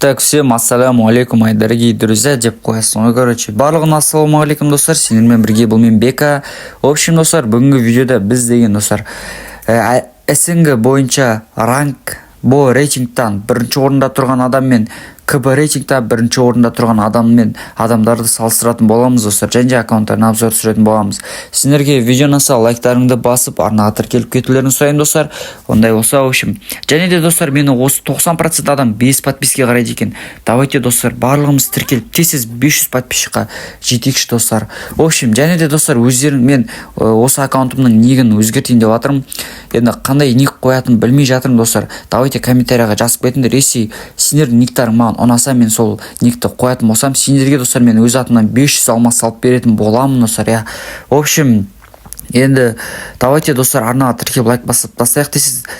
Так, всем ассаламу алейкум, мои дорогие друзья, деп қоясың ғой, короче. Барлығына ассаламу алейкум, достар. Сендермен бірге бұл мен Бека. В общем, достар, бүгінгі видеода біз деген достар СНГ бойынша ранг бұл рейтингтан бірінші орында тұрған адам мен КБ рейтингта бірінші орында тұрған адамдарды салыстыратын боламыз, достар. Және аккаунттарына обзор түсіретін боламыз. Сендерге видеоны лайктарыңды басып, арнаға тіркеліп кетулерін сұраймын, достар. Ондай болса, в общем. Және де, достар, мені осы 90% адам 5 подписке қарайды екен. Давайте, достар, барлығымыз тіркеліп тез 500 подписчикқа жетейікші, достар. В общем, және де, достар, мен осы аккаунтымның нигін өзгертейін деп жатырмын. Енді қандай ник қоятын білмей жатырмын, достар. Давайте комментарияға жазып кетіңдер. Если сендердің никтарың маған ұнаса, мен сол никті қоятын болсам, сендерге, достар, мен өз атымнан 500 алмас салып беретін боламын, достар, я. В общем, енді давайте, достар, арнаға тіркеліп лайк басып тастайық.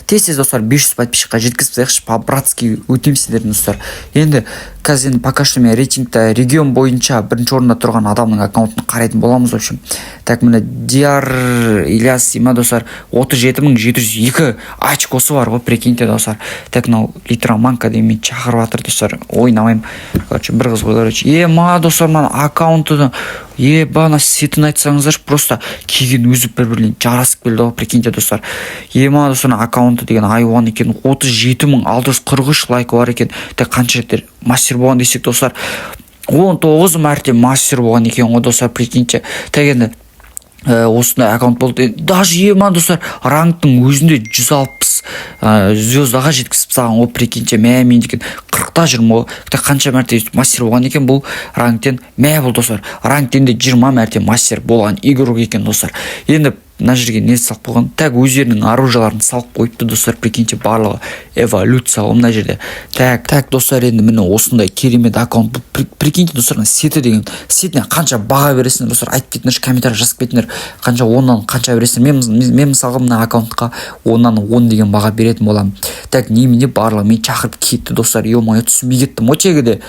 Тез, достар, 500 подписчикқа жеткізіп тастайықшы, по-братски өтем сендердің, достар. Енді қазір пока что мен рейтингта регион бойынша бірінші орында тұрған адамның аккаунтын қарайтын боламыз, в общем. Так, міне Диар Ильяс дейма, достар, 37.702 очкосы бар ғой, прикиньте, достар. Так, мынау Литраманка деймен шақырып жатыр, достар. Ойнамаймын. Короче, бір қыз ғой, короче. Ма, достар, мына аккаунты бана сетін айтсаңыздар, просто киген өзі бір-бірлен жарасып келді ғой, прикиньте, достар. Ма, достар, аккаунты деген айуан екен, 37.643 лайк бар екен. Так, қанша реттер мастер болған десек, достар, 19 мәрте мастер болған екен ғой, достар, прикиньте. Так, енді осындай аккаунт болды. Даже достар, рангтың өзінде 160 звездаға жеткізіп саған ғой, прикиньте. Мен деген 40-та жүрмін ғой. Қанша мәрте мастер болған екен бұл рангтен? Бұл, достар, рангтен де 20 мәрте мастер болған игрок екен, достар. Енді мына жерге не салып қойған? Так, өздерінің оружияларын салып қойыпты, достар, прикиньте, барлығы эволюция ғой мына жерде. Так, достар, енді міне осындай керемет аккаунт. Прикиньте, достар, сеті деген, сетіне қанша баға бересіңдер, достар, айтып кетіңдер, комментарий жазып кетіңдер, қанша 10-нан қанша бересіңдер. Мен мысалға мына аккаунтқа 10-нан 10 деген баға беретін боламын. Так, немене барлығы мен шақырып кетті, достар. Ё-моё, түсінбей кеттім. Отегіде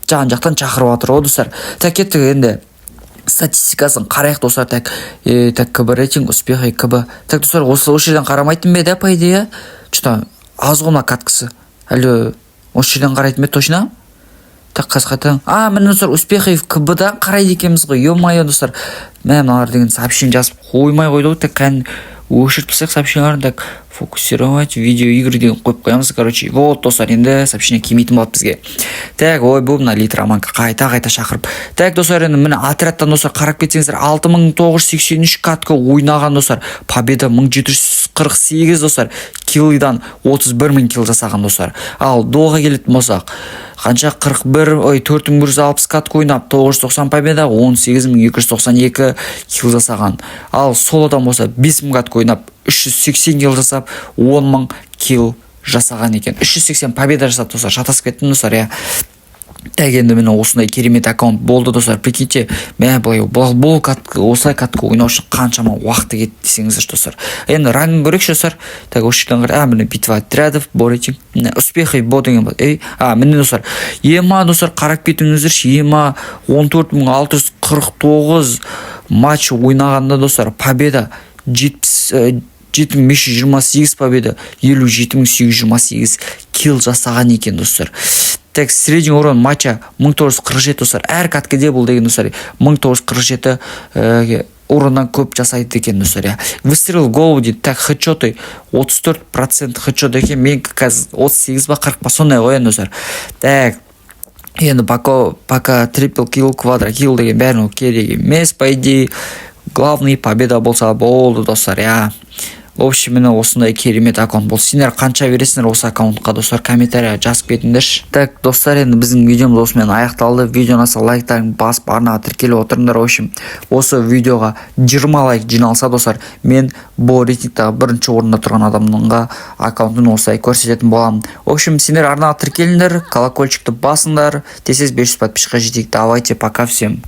жақтан шақырып жатыр ғой, достар. Так, кеттік, енді статистикасын қарайық, достар. Так, КБ рейтинг, успехи КБ. Так, достар, осы жерден қарамайтын бе, да, по идее? Что-то аз ғона каткысы. Әлі осы жерден қарайтын бе, точно? Так, қайтадан. Міне, достар, успехи КБ-дан қарайды екенбіз ғой. Ё-моё, достар. Мыналар деген сообщение жазып қоймай қойды ғой. Так, кән өшіріп тастайық сообщенияларын. Так, фокусировать видео игры деген қойып қоямыз, короче. Вот, достар, енді сообщение келмейтін болады бізге. Так, бұл мына Литраманка қайта шақырып. Так, достар, енді міне отрядтан, достар, қарап кетсеңіздер, 6983 катка ойнаған, достар. Победа 1748, достар. Киллдан 31.000 килл жасаған, достар. Ал доға келетін болсақ, қанша 4160 катка ойнап, 990 победа, 18292 килл жасаған. Ал солодан болса 5000 катка ойнап, 380 килл жасап, 10.000 килл жасаған екен. 380 победа жасап, достар, шатасып кеттім, достар, я. Так, енді мені осындай керемет аккаунт болды, достар. Прикиньте, бұл катка, осылай катка ойнау үшін қаншама уақыты кетті десеңіздер, достар. Енді рангын көрейікші, достар. Так, осы жерден қарай, міне битва отрядов, рейтинг, успехи бо деген болады. Міне, достар, достар, қарап кетіңіздерші, 14649 матч ойнағанда, достар, победа 7528 победа, 57828 килл жасаған екен, достар. Так, средний урон матча 1947, достар. Әр каткеде бұл деген, достар, 1947 уроннан көп жасайды екен, достар. Выстрел в голову дейді. Так, хедшоты 34% хедшот екен. Мен қазір 38 ба 40 ба сондай ғой, достар. Так, енді пока трипл килл, квадра килл деген бәрін керек емес, по идее. Главный победа болса болды, достар, я. В общем, мені осындай керемет аккаунт болды. Сендер қанша бересіңдер осы аккаунтқа, достар, комментария жазып кетіңдерші. Так, достар, енді біздің видеомыз осымен аяқталды. Видеоны лайктарын басып арнаға тіркеліп отырыңдар. В общем, осы видеоға 20 лайк жиналса, достар, мен бұл рейтингтағы бірінші орында тұрған адамның аккаунтын осылай көрсететін боламын. В общем, сендер арнаға тіркеліңдер, колокольчикті басыңдар, тез 500 подписчикқа жетейік. Давайте, пока всем.